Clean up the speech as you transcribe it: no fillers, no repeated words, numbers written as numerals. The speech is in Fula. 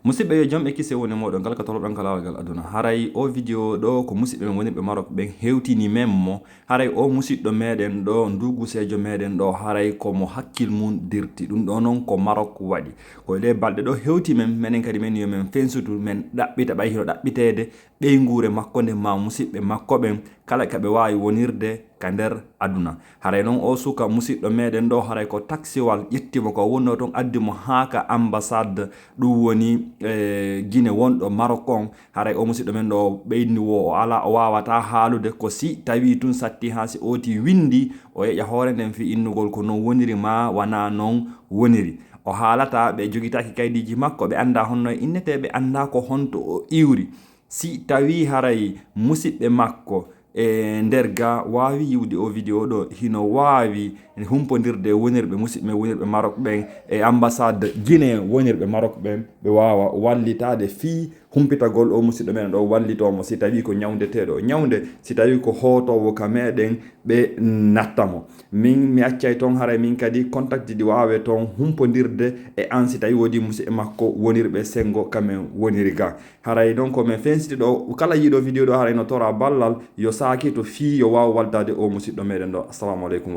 musidɓe yo jam e kise woni moɗon kala ka toloɗon kalawal ngal aduna haray o vidéo ɗo ko musidɓe men woniɓe Maroc ɓen hewtini men mo haray o musidɗo meɗen ɗo ndugusejo meɗen ɗo haray komo hakkil mum dirti ɗum ɗo noon ko Maroc waɗi ko le balɗe ɗo hewti men menen kadi men yo men fensutu men ɗaɓɓita ɓay hino ɗaɓɓitede ɓeygure makko nde ma musidɓe makko ɓen kala kaɓe wawi wonirde ka nder aduna haray noon o suka musidɗo meɗen ɗo haray ko taxiwal ƴettimo ko wonno toon addimo ha ka ambassade ɗum woni Guinée wonɗo Maroc on haray o musidɗo men ɗo ɓeydni wo o ala o wawata haalude ko si tawi tun satti ha si oti windi o yeƴa hoore nden fi innugol ko non woniri ma wana non woniri o haalata ɓe jogitaki kaydiji makko ɓe anda honno e innete ɓe anda ko honto o iwri si tawi haray musidɓe makko e nder ga wawi yiwde o vidéo ɗo hino wawi humpodirde wonirɓe musidɓe wonirɓe Maroc ɓen e ambassade Guinée wonirɓe Maroc ɓen ɓe wawa wallitade fi humpitagol o musidɗo men ɗo wallitomo si tawi ko ñawdeteɗo ñawde si tawi ko hotowo ka meɗen ɓe nattamo min mi accay toon haray min kadi contact ji ɗi wawe toon humpodirde e an si tawi wodi musidɓe makko wonirɓe sengo kamen woniri ga haray donc min fensiti ɗo kala yiiɗo vidéo ɗo haray no tora ballal yo saki to fi yo wawa waldade o musidɗo meɗen ɗo. Assalamu aleykum.